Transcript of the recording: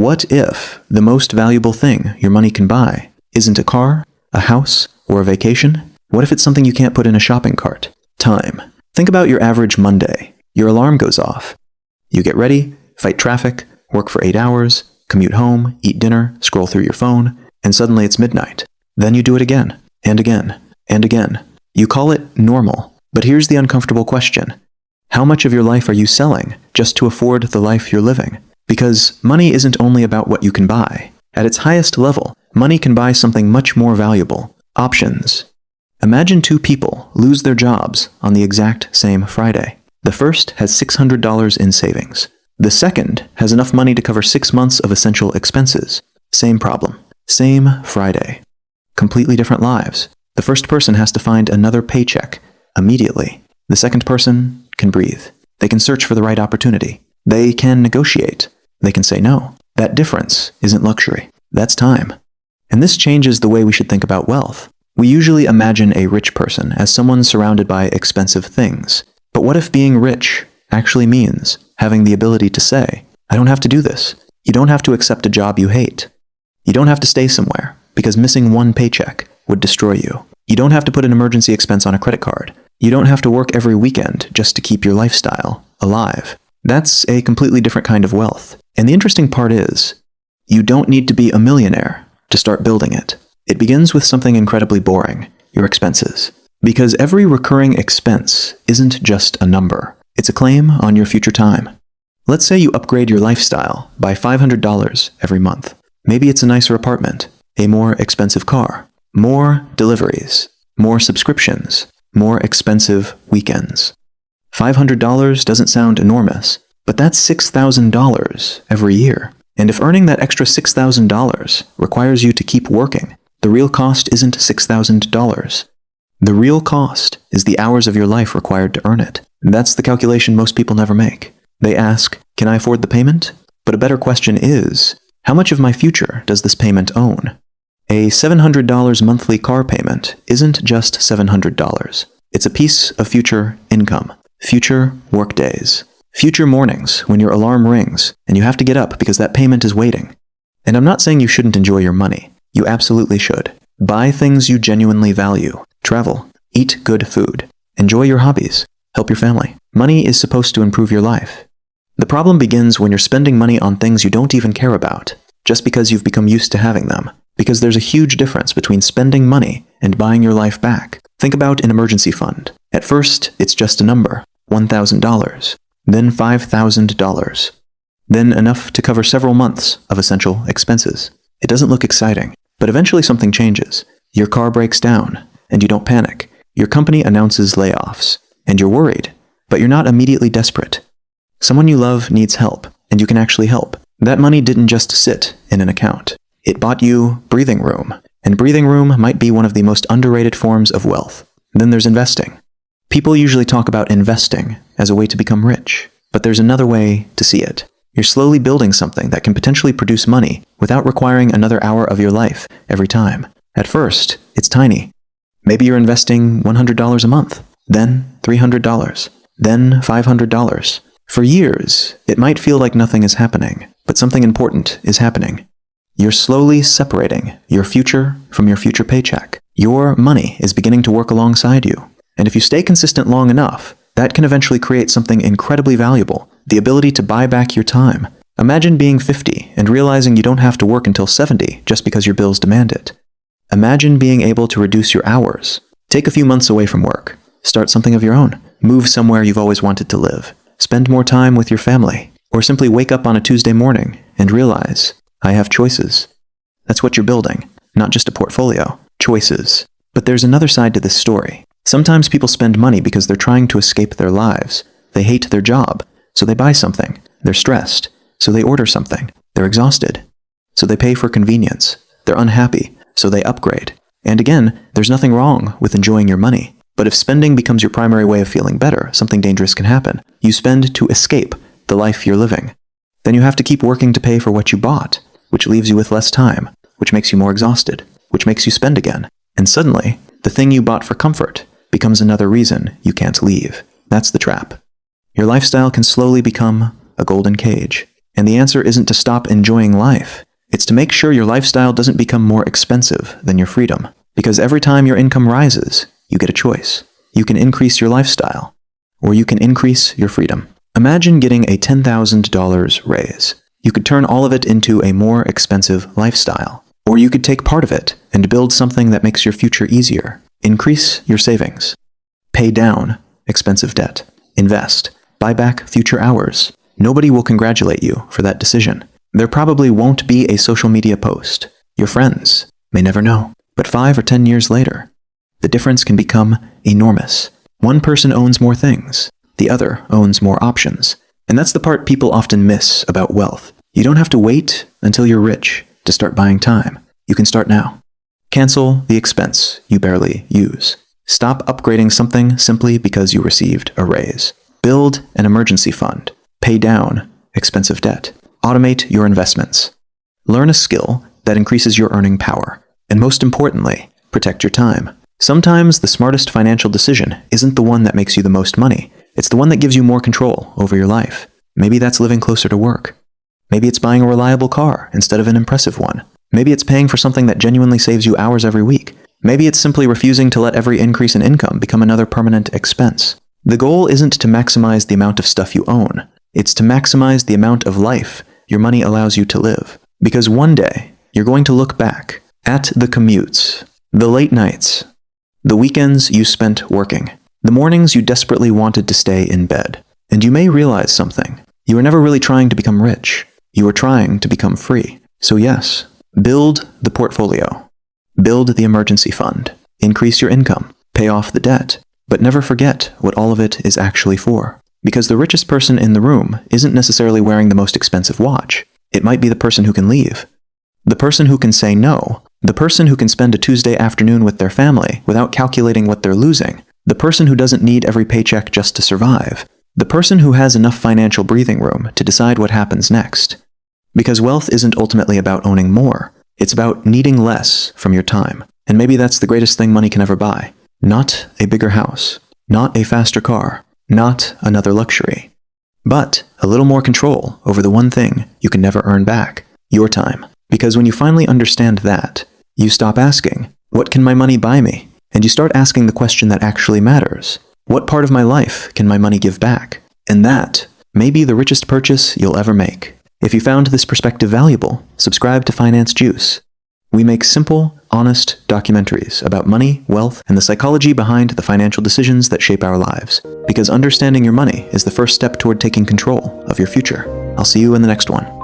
What if the most valuable thing your money can buy isn't a car, a house, or a vacation? What if it's something you can't put in a shopping cart? Time. Think about your average Monday. Your alarm goes off. You get ready, fight traffic, work for 8 hours, commute home, eat dinner, scroll through your phone, and suddenly it's midnight. Then you do it again, and again, and again. You call it normal. But here's the uncomfortable question. How much of your life are you selling just to afford the life you're living? Because money isn't only about what you can buy. At its highest level, money can buy something much more valuable. Options. Imagine two people lose their jobs on the exact same Friday. The first has $600 in savings. The second has enough money to cover 6 months of essential expenses. Same problem. Same Friday. Completely different lives. The first person has to find another paycheck immediately. The second person can breathe. They can search for the right opportunity. They can negotiate. They can say no. That difference isn't luxury. That's time. And this changes the way we should think about wealth. We usually imagine a rich person as someone surrounded by expensive things. But what if being rich actually means having the ability to say, I don't have to do this. You don't have to accept a job you hate. You don't have to stay somewhere because missing one paycheck would destroy you. You don't have to put an emergency expense on a credit card. You don't have to work every weekend just to keep your lifestyle alive. That's a completely different kind of wealth. And the interesting part is, you don't need to be a millionaire to start building it. It begins with something incredibly boring, your expenses. Because every recurring expense isn't just a number. It's a claim on your future time. Let's say you upgrade your lifestyle by $500 every month. Maybe it's a nicer apartment, a more expensive car, more deliveries, more subscriptions, more expensive weekends. $500 doesn't sound enormous, but that's $6,000 every year. And if earning that extra $6,000 requires you to keep working, the real cost isn't $6,000. The real cost is the hours of your life required to earn it. And that's the calculation most people never make. They ask, can I afford the payment? But a better question is, how much of my future does this payment own? A $700 monthly car payment isn't just $700. It's a piece of future income, future workdays, future mornings when your alarm rings and you have to get up because that payment is waiting. And I'm not saying you shouldn't enjoy your money. You absolutely should. Buy things you genuinely value. Travel. Eat good food. Enjoy your hobbies. Help your family. Money is supposed to improve your life. The problem begins when you're spending money on things you don't even care about, just because you've become used to having them. Because there's a huge difference between spending money and buying your life back. Think about an emergency fund. At first, it's just a number, $1,000, then $5,000, then enough to cover several months of essential expenses. It doesn't look exciting, but eventually something changes. Your car breaks down, and you don't panic. Your company announces layoffs, and you're worried, but you're not immediately desperate. Someone you love needs help, and you can actually help. That money didn't just sit in an account. It bought you breathing room, and breathing room might be one of the most underrated forms of wealth. Then there's investing. People usually talk about investing as a way to become rich, but there's another way to see it. You're slowly building something that can potentially produce money without requiring another hour of your life every time. At first, it's tiny. Maybe you're investing $100 a month, then $300, then $500. For years, it might feel like nothing is happening, but something important is happening. You're slowly separating your future from your future paycheck. Your money is beginning to work alongside you. And if you stay consistent long enough, that can eventually create something incredibly valuable, the ability to buy back your time. Imagine being 50 and realizing you don't have to work until 70 just because your bills demand it. Imagine being able to reduce your hours. Take a few months away from work. Start something of your own. Move somewhere you've always wanted to live. Spend more time with your family. Or simply wake up on a Tuesday morning and realize, I have choices. That's what you're building, not just a portfolio. Choices. But there's another side to this story. Sometimes people spend money because they're trying to escape their lives. They hate their job, so they buy something. They're stressed, so they order something. They're exhausted, so they pay for convenience. They're unhappy, so they upgrade. And again, there's nothing wrong with enjoying your money. But if spending becomes your primary way of feeling better, something dangerous can happen. You spend to escape the life you're living. Then you have to keep working to pay for what you bought, which leaves you with less time, which makes you more exhausted, which makes you spend again. And suddenly, the thing you bought for comfort becomes another reason you can't leave. That's the trap. Your lifestyle can slowly become a golden cage. And the answer isn't to stop enjoying life. It's to make sure your lifestyle doesn't become more expensive than your freedom. Because every time your income rises, you get a choice. You can increase your lifestyle, or you can increase your freedom. Imagine getting a $10,000 raise. You could turn all of it into a more expensive lifestyle. Or you could take part of it and build something that makes your future easier. Increase your savings. Pay down expensive debt. Invest. Buy back future hours. Nobody will congratulate you for that decision. There probably won't be a social media post. Your friends may never know. But 5 or 10 years later, the difference can become enormous. One person owns more things. The other owns more options. And that's the part people often miss about wealth. You don't have to wait until you're rich to start buying time. You can start now. Cancel the expense you barely use. Stop upgrading something simply because you received a raise. Build an emergency fund. Pay down expensive debt. Automate your investments. Learn a skill that increases your earning power. And most importantly, protect your time. Sometimes the smartest financial decision isn't the one that makes you the most money. It's the one that gives you more control over your life. Maybe that's living closer to work. Maybe it's buying a reliable car instead of an impressive one. Maybe it's paying for something that genuinely saves you hours every week. Maybe it's simply refusing to let every increase in income become another permanent expense. The goal isn't to maximize the amount of stuff you own. It's to maximize the amount of life your money allows you to live. Because one day, you're going to look back at the commutes, the late nights, the weekends you spent working, the mornings you desperately wanted to stay in bed. And you may realize something. You were never really trying to become rich. You were trying to become free. So yes, build the portfolio. Build the emergency fund. Increase your income. Pay off the debt. But never forget what all of it is actually for. Because the richest person in the room isn't necessarily wearing the most expensive watch. It might be the person who can leave. The person who can say no. The person who can spend a Tuesday afternoon with their family without calculating what they're losing. The person who doesn't need every paycheck just to survive. The person who has enough financial breathing room to decide what happens next. Because wealth isn't ultimately about owning more. It's about needing less from your time. And maybe that's the greatest thing money can ever buy. Not a bigger house. Not a faster car. Not another luxury. But a little more control over the one thing you can never earn back. Your time. Because when you finally understand that, you stop asking, what can my money buy me? And you start asking the question that actually matters. What part of my life can my money give back? And that may be the richest purchase you'll ever make. If you found this perspective valuable, subscribe to Finance Juice. We make simple, honest documentaries about money, wealth, and the psychology behind the financial decisions that shape our lives. Because understanding your money is the first step toward taking control of your future. I'll see you in the next one.